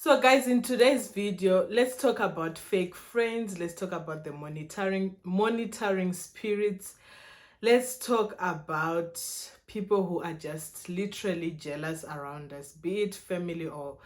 So guys, in today's video, let's talk about fake friends. Let's talk about the monitoring spirits. Let's talk about people who are just literally jealous around us, be it family or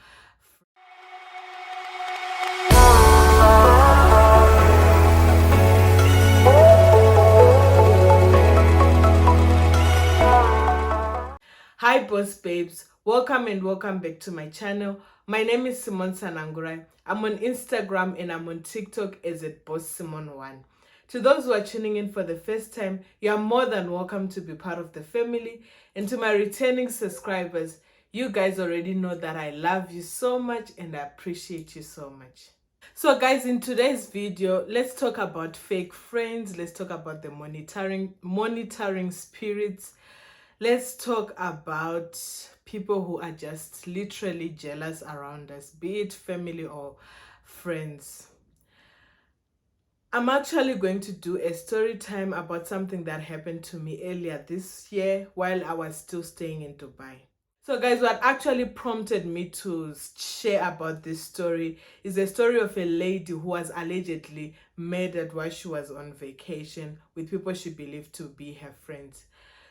Hi boss babes, welcome back to my channel. My name is Simonesanangurai. I'm on Instagram and I'm on TikTok as at bosssimon1. To those who are tuning in for the first time, you are more than welcome to be part of the family. And to my returning subscribers, you guys already know that I love you so much and I appreciate you so much. So guys, in today's video, let's talk about fake friends. Let's talk about the monitoring spirits. Let's talk about people who are just literally jealous around us, be it family or friends. I'm actually going to do a story time about something that happened to me earlier this year while I was still staying in Dubai. So guys, what actually prompted me to share about this story is a story of a lady who was allegedly murdered while she was on vacation with people she believed to be her friends.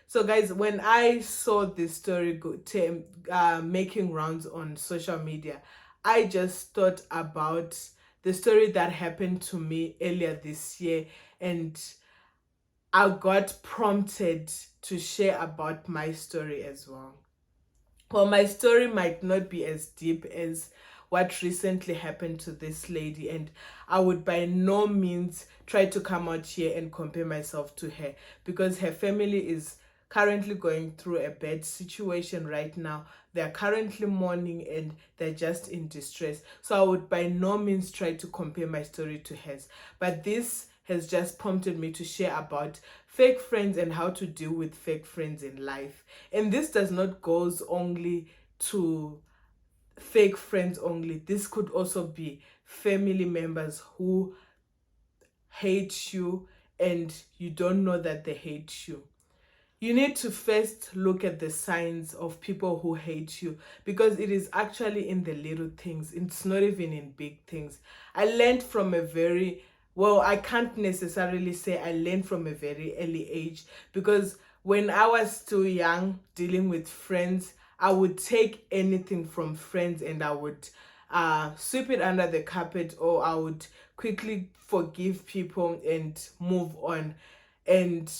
So guys, when I saw this story making rounds on social media, I just thought about the story that happened to me earlier this year, and I got prompted to share about my story as well. Well, my story might not be as deep as what recently happened to this lady, and I would by no means try to come out here and compare myself to her, because her family is currently going through a bad situation right now. They're currently mourning and they're just in distress. So I would by no means try to compare my story to hers. But this has just prompted me to share about fake friends and how to deal with fake friends in life. And this does not goes only to fake friends only. This could also be family members who hate you and you don't know that they hate you. You need to first look at the signs of people who hate you, because it is actually in the little things. It's not even in big things. I learned from I can't necessarily say I learned from a very early age, because when I was still young, dealing with friends, I would take anything from friends and I would sweep it under the carpet, or I would quickly forgive people and move on. And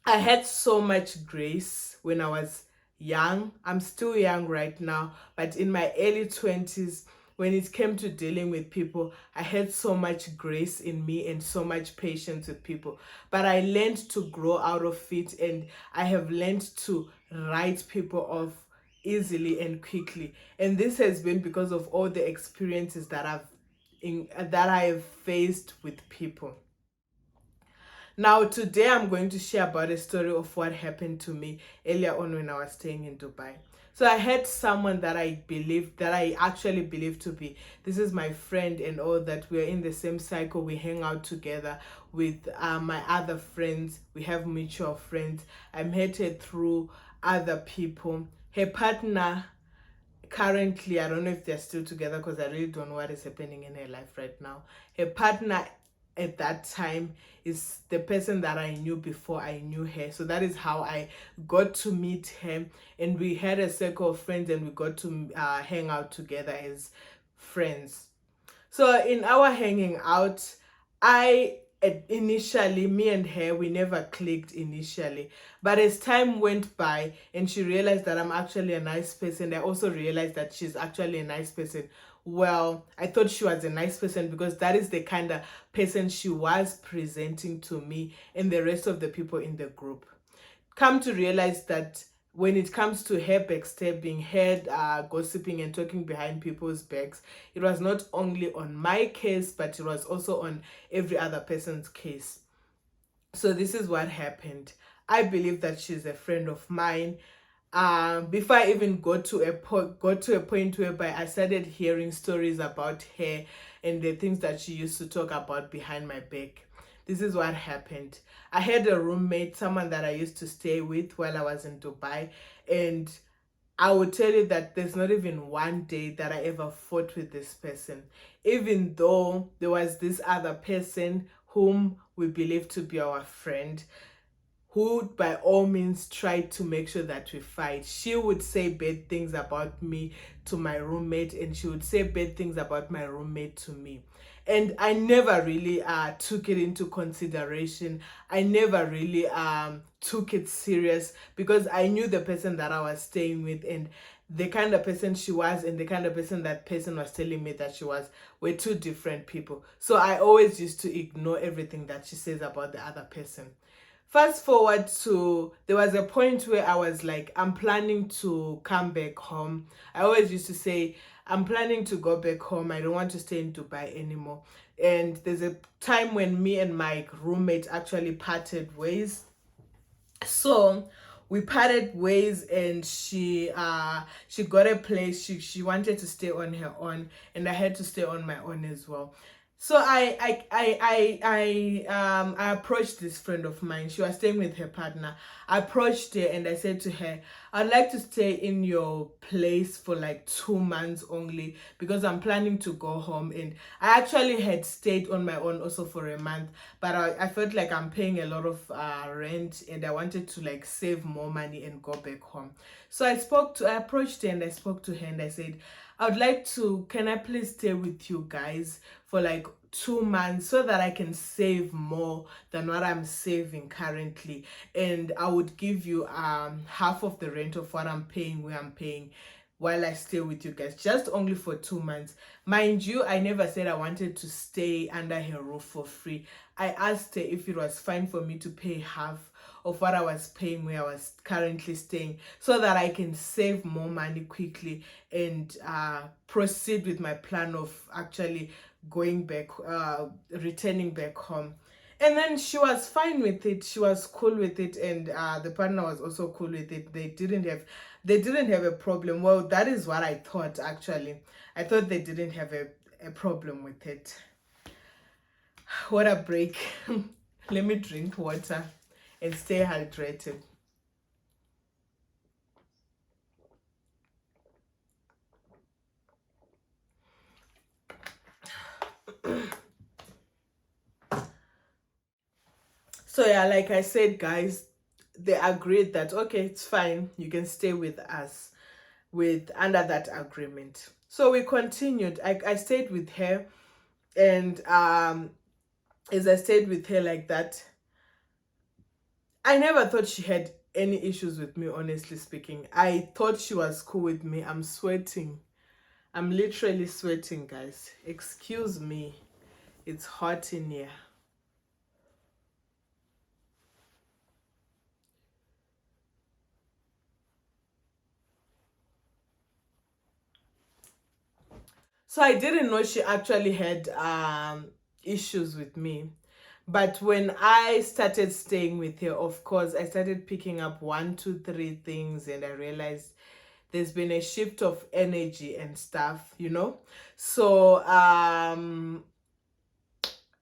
I had so much grace when I was young. I'm still young right now, but in my early 20s, when it came to dealing with people, I had so much grace in me and so much patience with people. But I learned to grow out of it, and I have learned to write people off easily and quickly. And this has been because of all the experiences that I have faced with people. Now, today I'm going to share about a story of what happened to me earlier on when I was staying in Dubai. So I had someone that I actually believe to be, this is my friend and all that. We're in the same cycle. We hang out together with my other friends. We have mutual friends. I met her through other people. Her partner, currently, I don't know if they're still together because I really don't know what is happening in her life right now. Her partner at that time is the person that I knew before I knew her. So that is how I got to meet her, and we had a circle of friends and we got to hang out together as friends. So in our hanging out, initially, me and her, we never clicked initially. But as time went by and she realized that I'm actually a nice person, I also realized that she's actually a nice person. Well, I thought she was a nice person because that is the kind of person she was presenting to me and the rest of the people in the group. Come to realize that when it comes to her backstabbing, her gossiping and talking behind people's backs, it was not only on my case, but it was also on every other person's case. So this is what happened. I believe that she's a friend of mine. Before I even got to a point whereby I started hearing stories about her and the things that she used to talk about behind my back. This is what happened. I had a roommate, someone that I used to stay with while I was in Dubai, and I would tell you that there's not even one day that I ever fought with this person, even though there was this other person whom we believe to be our friend, who by all means tried to make sure that we fight. She would say bad things about me to my roommate, and she would say bad things about my roommate to me. And I never really took it into consideration. I never really took it serious, because I knew the person that I was staying with, and the kind of person she was and the kind of person that person was telling me that she was were two different people. So I always used to ignore everything that she says about the other person. Fast forward to, there was a point where I was like, I'm planning to come back home. I always used to say, I'm planning to go back home. I don't want to stay in Dubai anymore. And there's a time when me and my roommate actually parted ways. So we parted ways, and she got a place. She wanted to stay on her own, and I had to stay on my own as well. So I approached this friend of mine. She was staying with her partner. I approached her and I said to her, I'd like to stay in your place for like 2 months only, because I'm planning to go home. And I actually had stayed on my own also for a month, but I felt like I'm paying a lot of rent, and I wanted to like save more money and go back home. So I approached her and I spoke to her and I said, I would like to, can I please stay with you guys for like 2 months, so that I can save more than what I'm saving currently, and I would give you half of the rent of what I'm paying, where I'm paying, while I stay with you guys, just only for 2 months. Mind you, I never said I wanted to stay under her roof for free. I asked her if it was fine for me to pay half of what I was paying where I was currently staying, so that I can save more money quickly and proceed with my plan of actually going back, returning back home. And then she was fine with it. She was cool with it, and the partner was also cool with it. They didn't have a problem. Well, that is what I thought. Actually, I thought they didn't have a problem with it. What a break. Let me drink water and stay hydrated. So yeah, like I said, guys, they agreed that okay, it's fine, you can stay with us with under that agreement. So we continued. I stayed with her, and as I stayed with her like that, I never thought she had any issues with me, honestly speaking. I thought she was cool with me. I'm sweating. I'm literally sweating, guys. Excuse me. It's hot in here. So I didn't know she actually had issues with me. But when I started staying with her, of course, I started picking up 1, 2, 3 things, and I realized there's been a shift of energy and stuff, you know. So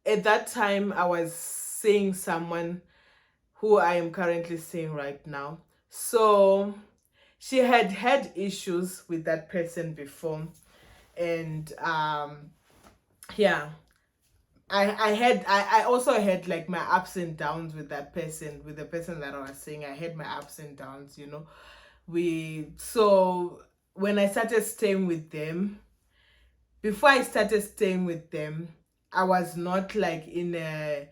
at that time, I was seeing someone who I am currently seeing right now. So she had had issues with that person before, and yeah, I also had like my ups and downs with that person, with the person that I was saying. I had my ups and downs, you know. So when I started staying with them, before I started staying with them, I was not like in a,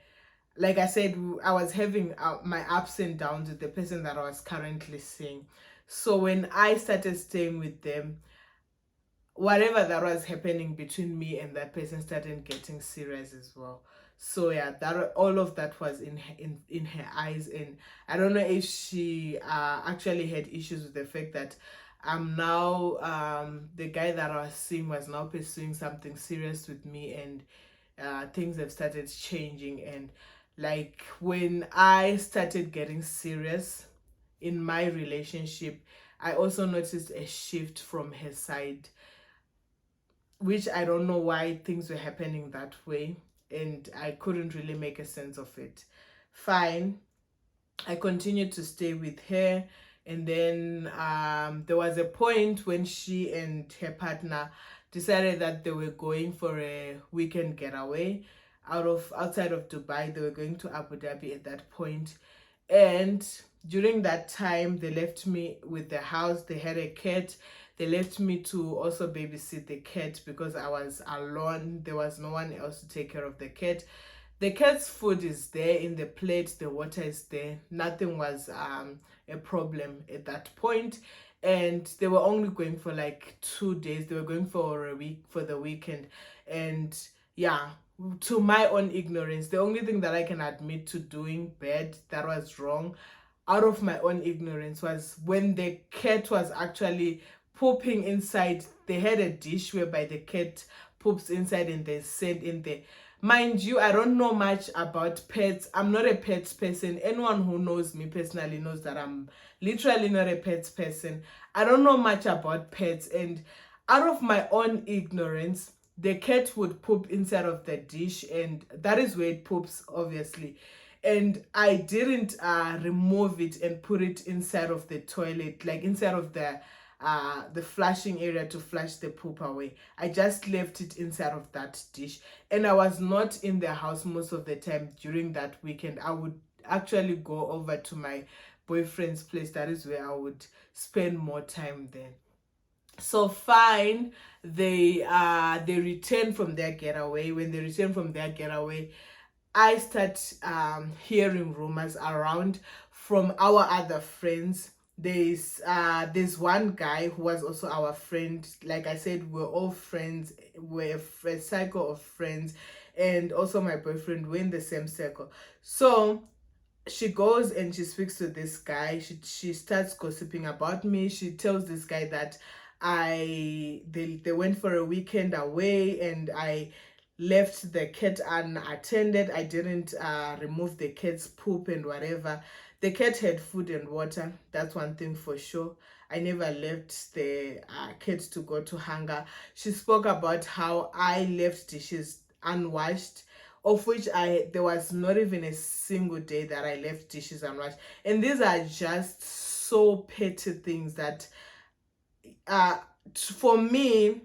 like I said, I was having my ups and downs with the person that I was currently seeing. So when I started staying with them, whatever that was happening between me and that person started getting serious as well. So yeah, that all of that was in her eyes, and I don't know if she actually had issues with the fact that I'm now the guy that I was seeing was now pursuing something serious with me, and things have started changing. And like when I started getting serious in my relationship, I also noticed a shift from her side, which I don't know why things were happening that way, and I couldn't really make a sense of it. Fine, I continued to stay with her, And then there was a point when she and her partner decided that they were going for a weekend getaway outside of Dubai. They were going to Abu Dhabi at that point. And during that time, they left me with the house. They had a cat. They left me to also babysit the cat because I was alone. There was no one else to take care of the cat. The cat's food is there in the plate, the water is there. Nothing was a problem at that point. And they were only going for like 2 days. They were going for a week, for the weekend. And yeah, to my own ignorance, the only thing that I can admit to doing bad that was wrong out of my own ignorance was when the cat was actually pooping inside. They had a dish whereby the cat poops inside and they send in there. Mind you, I don't know much about pets. I'm not a pets person. Anyone who knows me personally knows that I'm literally not a pets person. I don't know much about pets, and out of my own ignorance, the cat would poop inside of the dish, and that is where it poops, obviously. And I didn't remove it and put it inside of the toilet, like inside of the flushing area to flush the poop away. I just left it inside of that dish, and I was not in the house most of the time during that weekend. I would actually go over to my boyfriend's place. That is where I would spend more time there. So fine, they return from their getaway. When they return from their getaway, I start hearing rumors around from our other friends. There's one guy who was also our friend. Like I said, we're all friends. We're a cycle of friends, and also my boyfriend, we're in the same circle. So she goes and she speaks to this guy. She starts gossiping about me. She tells this guy that they went for a weekend away and I left the cat unattended. I didn't remove the cat's poop and whatever. The cat had food and water. That's one thing for sure. I never left the cat to go to hunger. She spoke about how I left dishes unwashed, of which there was not even a single day that I left dishes unwashed. And these are just so petty things that for me,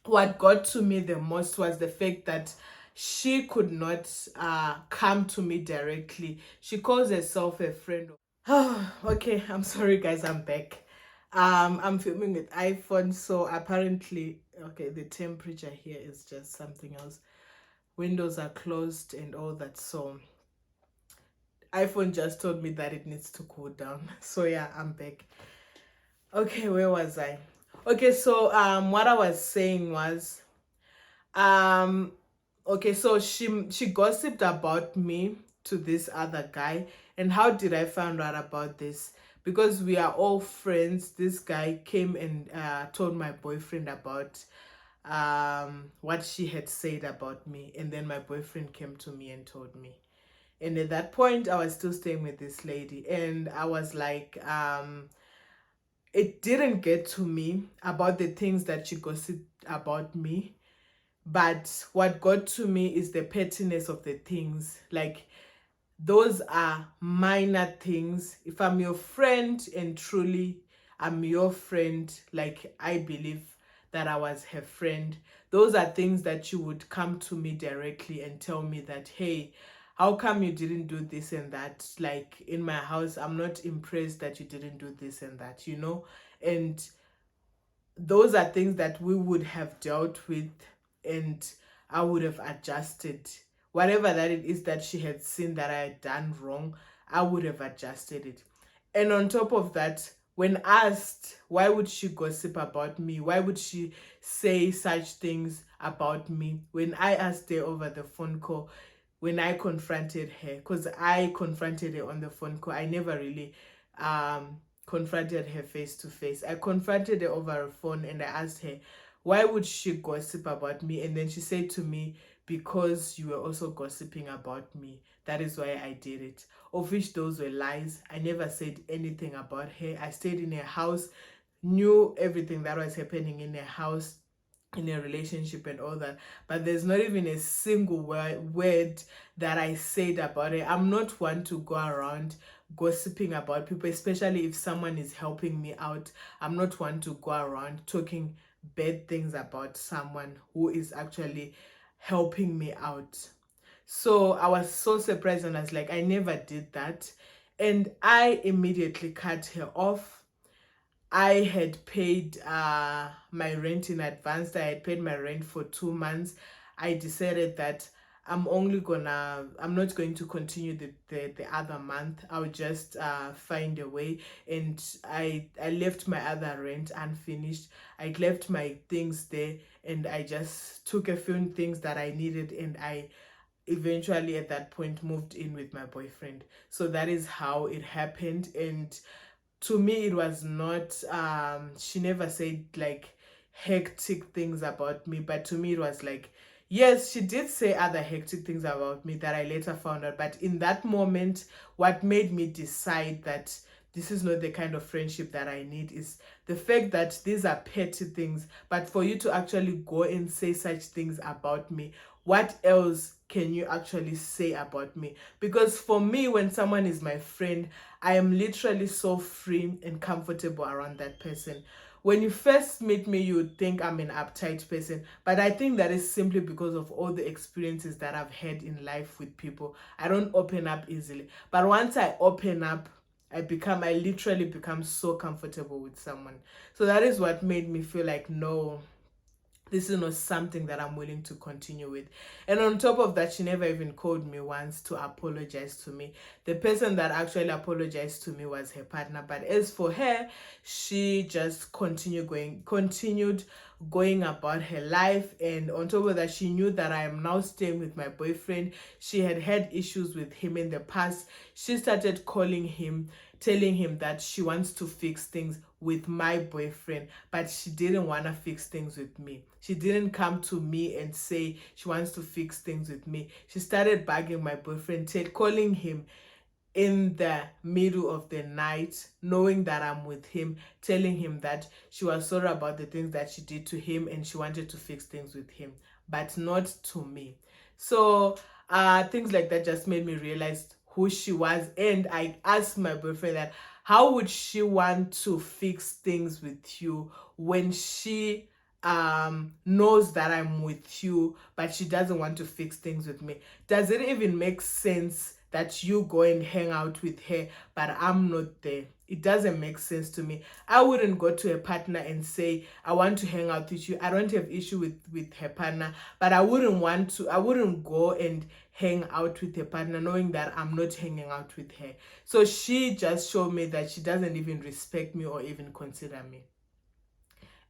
what got to me the most was the fact that she could not come to me directly. She calls herself a friend. Oh, okay, I'm sorry guys, I'm back. I'm filming with iPhone, so apparently, okay, the temperature here is just something else. Windows are closed and all that, so iPhone just told me that it needs to cool down. So yeah, I'm back. Okay, where was I? Okay, so what I was saying was okay, so she gossiped about me to this other guy. And how did I find out about this? Because we are all friends. This guy came and told my boyfriend about what she had said about me, and then my boyfriend came to me and told me. And at that point I was still staying with this lady, and I was like, it didn't get to me about the things that she gossiped about me, but what got to me is the pettiness of the things. Like, those are minor things. If I'm your friend and truly I'm your friend, like I believe that I was her friend, those are things that you would come to me directly and tell me that, hey, how come you didn't do this and that? Like, in my house, I'm not impressed that you didn't do this and that, you know? And those are things that we would have dealt with, and I would have adjusted. Whatever that it is that she had seen that I had done wrong, I would have adjusted it. And on top of that, when asked why would she gossip about me, why would she say such things about me, when I asked her over the phone call, when I confronted her, because I confronted her on the phone call, I never really confronted her face to face. I confronted her over a phone and I asked her, why would she gossip about me? And then she said to me, because you were also gossiping about me. That is why I did it. Of which those were lies. I never said anything about her. I stayed in her house, knew everything that was happening in her house. in a relationship and all that, but there's not even a single word that I said about it. I'm not one to go around gossiping about people, especially if someone is helping me out. I'm not one to go around talking bad things about someone who is actually helping me out. So I was so surprised, and I was like, I never did that. And I immediately cut her off. I had paid my rent in advance. I had paid my rent for 2 months. I decided that I'm not going to continue the other month. I'll just find a way. And I left my other rent unfinished. I left my things there, and I just took a few things that I needed, and I eventually at that point moved in with my boyfriend. So that is how it happened. And to me it was not she never said like hectic things about me, but to me it was like, yes, she did say other hectic things about me that I later found out, but in that moment what made me decide that this is not the kind of friendship that I need is the fact that these are petty things, but for you to actually go and say such things about me, what else can you actually say about me? Because for me, when someone is my friend, I am literally so free and comfortable around that person. When you first meet me, you would think I'm an uptight person, but I think that is simply because of all the experiences that I've had in life with people. I don't open up easily, but once I open up, I literally become so comfortable with someone. So that is what made me feel like, no, this is not something that I'm willing to continue with. And on top of that, she never even called me once to apologize to me. The person that actually apologized to me was her partner. But as for her, she just continued going about her life. And on top of that, she knew that I am now staying with my boyfriend. She had had issues with him in the past. She started calling him, telling him that she wants to fix things with my boyfriend, but she didn't want to fix things with me. She didn't come to me and say she wants to fix things with me. She started bugging my boyfriend, calling him in the middle of the night, knowing that I'm with him, telling him that she was sorry about the things that she did to him and she wanted to fix things with him, but not to me. So things like that just made me realize who she was. And I asked my boyfriend that how would she want to fix things with you when she knows that I'm with you, but she doesn't want to fix things with me? Does it even make sense that you go and hang out with her, but I'm not there? It doesn't make sense to me. I wouldn't go to a partner and say, I want to hang out with you. I don't have issue with her partner, but I wouldn't go and hang out with her partner knowing that I'm not hanging out with her. So she just showed me that she doesn't even respect me or even consider me.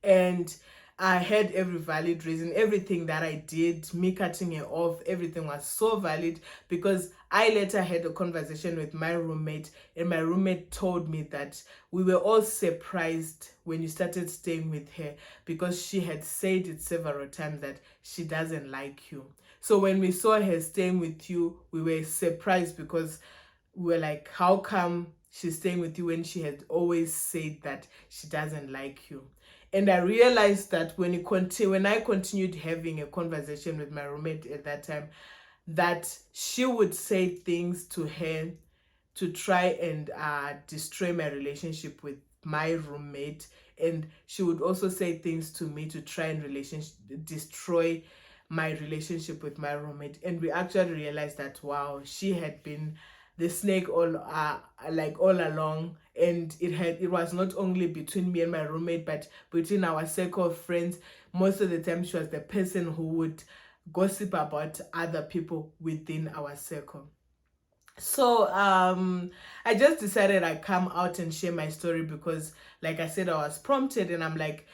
And I had every valid reason. Everything that I did, me cutting her off, everything was so valid, because I later had a conversation with my roommate, and my roommate told me that we were all surprised when you started staying with her, because she had said it several times that she doesn't like you. So when we saw her staying with you, we were surprised, because we were like, how come she's staying with you when she had always said that she doesn't like you? And I realized that when I continued having a conversation with my roommate at that time, that she would say things to her to try and destroy my relationship with my roommate. And she would also say things to me to try and destroy my relationship with my roommate. And we actually realized that, wow, she had been the snake all along, and it was not only between me and my roommate, but between our circle of friends. Most of the time she was the person who would gossip about other people within our circle. So I just decided I'd come out and share my story, because like I said, I was prompted, and I'm like,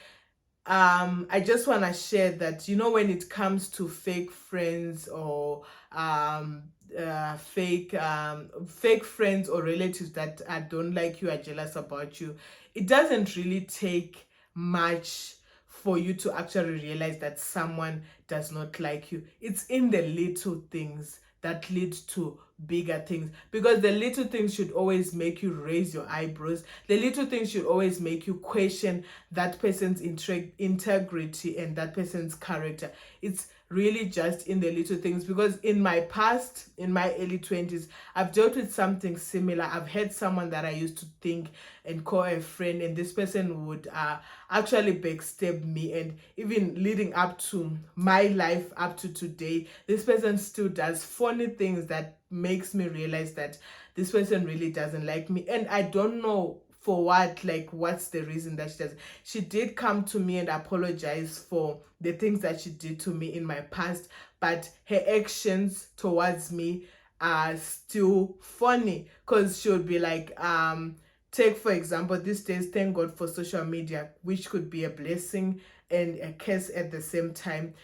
I just want to share that, when it comes to fake friends or fake friends or relatives that don't like you, are jealous about you, it doesn't really take much for you to actually realize that someone does not like you. It's in the little things that lead to bigger things, because the little things should always make you raise your eyebrows. The little things should always make you question that person's integrity and that person's character. It's really just in the little things, because in my past, in my early 20s, I've dealt with something similar. I've had someone that I used to think and call a friend, and this person would actually backstab me. And even leading up to my life up to today, this person still does funny things that makes me realize that this person really doesn't like me. And I don't know for what, like what's the reason that she does. She did come to me and apologize for the things that she did to me in my past, but her actions towards me are still funny, because she would be like, take for example, these days, thank God for social media, which could be a blessing and a curse at the same time.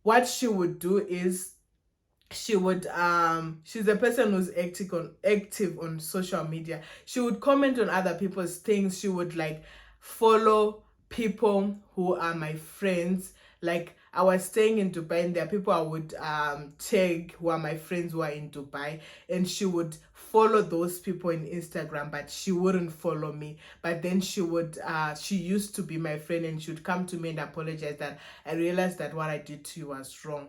What she would do is, she would she's a person who's active on social media. She would comment on other people's things. She would like follow people who are my friends. Like, I was staying in Dubai, and there are people I would tag who are my friends who are in Dubai, and she would follow those people in Instagram, but she wouldn't follow me. But then she would she used to be my friend, and she would come to me and apologize that I realized that what I did to you was wrong.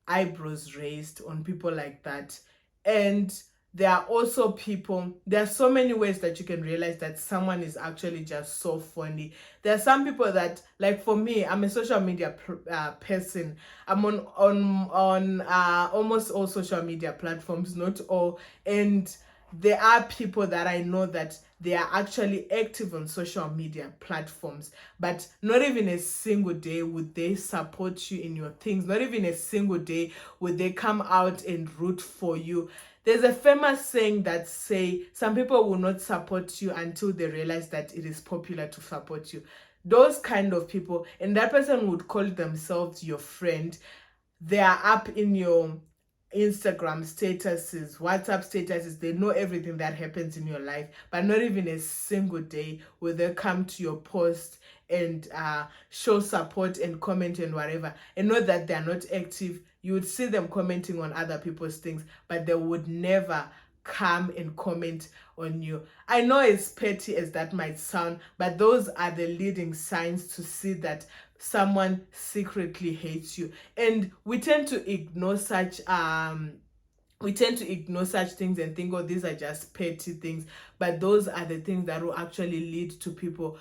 Eyebrows raised on people like that. And there are also people, there are so many ways that you can realize that someone is actually just so funny. There are some people that, like for me, I'm a social media person. I'm on almost all social media platforms, not all. And there are people that I know that they are actually active on social media platforms, but not even a single day would they support you in your things. Not even a single day would they come out and root for you. There's a famous saying that say some people will not support you until they realize that it is popular to support you. Those kind of people, and that person would call themselves your friend. They are up in your Instagram statuses, WhatsApp statuses. They know everything that happens in your life, but not even a single day will they come to your post and show support and comment and whatever. And know that they are not active. You would see them commenting on other people's things, but they would never come and comment on you. I know, as petty as that might sound, but those are the leading signs to see that someone secretly hates you. And we tend to ignore such things and think, oh, these are just petty things, but those are the things that will actually lead to people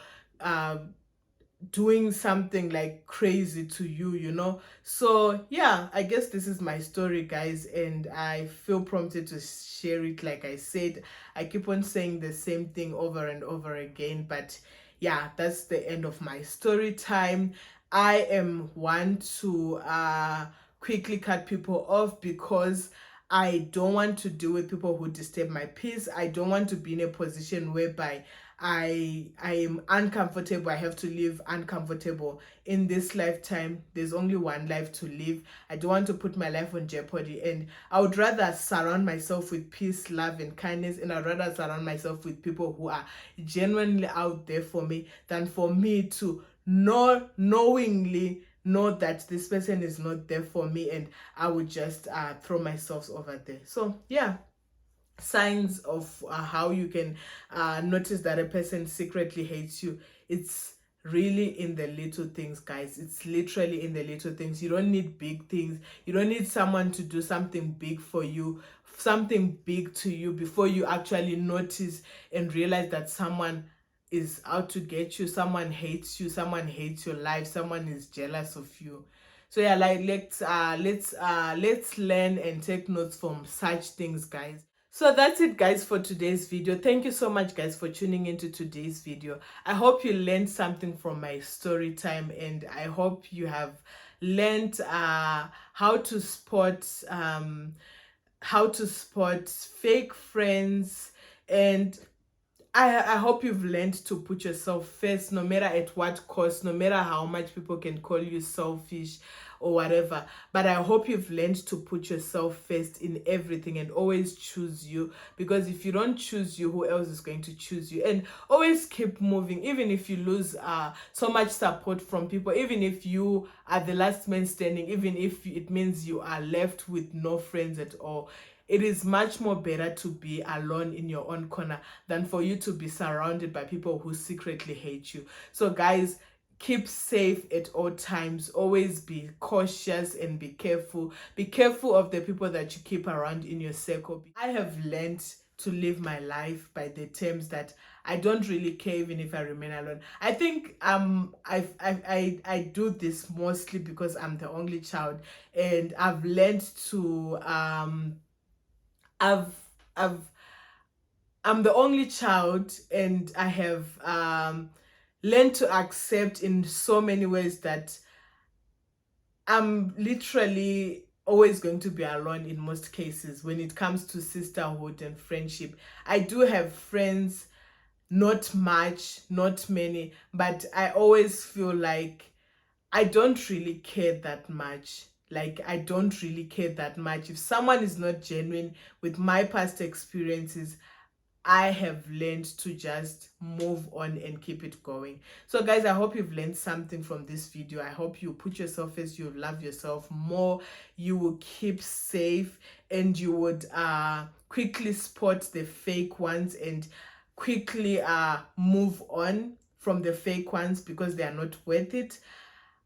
doing something like crazy to you, you know. So yeah, I guess this is my story, guys, and I feel prompted to share it. Like I said, I keep on saying the same thing over and over again, but yeah, that's the end of my story time. I am one to quickly cut people off, because I don't want to deal with people who disturb my peace. I don't want to be in a position whereby I am uncomfortable. I have to live uncomfortable in this lifetime. There's only one life to live. I don't want to put my life on jeopardy, and I would rather surround myself with peace, love, and kindness, and I'd rather surround myself with people who are genuinely out there for me, than for me to knowingly know that this person is not there for me, and I would just throw myself over there. So yeah, signs of how you can notice that a person secretly hates you. It's really in the little things, guys. It's literally in the little things. You don't need big things. You don't need someone to do something big for you, something big to you, before you actually notice and realize that someone is out to get you, someone hates you, someone hates your life, someone is jealous of you. So yeah, like let's learn and take notes from such things, guys. So that's it, guys, for today's video. Thank you so much, guys, for tuning into today's video. I hope you learned something from my story time, and I hope you have learned how to spot fake friends. And I hope you've learned to put yourself first, no matter at what cost, no matter how much people can call you selfish or whatever. But I hope you've learned to put yourself first in everything and always choose you. Because if you don't choose you, who else is going to choose you? And always keep moving, even if you lose so much support from people, even if you are the last man standing, even if it means you are left with no friends at all. it is much more better to be alone in your own corner than for you to be surrounded by people who secretly hate you. So guys, keep safe at all times. Always be cautious and be careful. Be careful of the people that you keep around in your circle. I have learned to live my life by the terms that I don't really care even if I remain alone. I think I do this mostly because I'm the only child, and I've learned to I've I've I'm the only child, and I have learned to accept in so many ways that I'm literally always going to be alone in most cases when it comes to sisterhood and friendship. I do have friends, not much, not many, but I always feel like I don't really care that much. Like, I don't really care that much. If someone is not genuine with my past experiences, I have learned to just move on and keep it going. So guys, I hope you've learned something from this video. I hope you put yourself first, you love yourself more, you will keep safe, and you would quickly spot the fake ones and quickly move on from the fake ones because they are not worth it.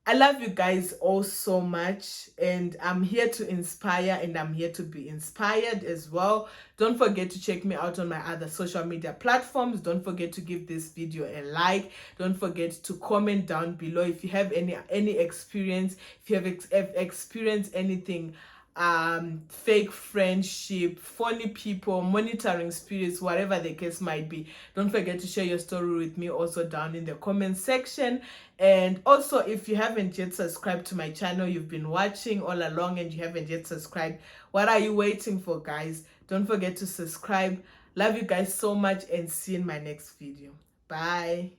I love you guys all so much, and I'm here to inspire, and I'm here to be inspired as well. Don't forget to check me out on my other social media platforms. Don't forget to give this video a like. Don't forget to comment down below if you have any experience, if you have experienced anything, fake friendship, phony people, monitoring spirits, whatever the case might be. Don't forget to share your story with me also down in the comment section. And also, if you haven't yet subscribed to my channel, you've been watching all along and you haven't yet subscribed, what are you waiting for, guys? Don't forget to subscribe. Love you guys so much, and see you in my next video. Bye.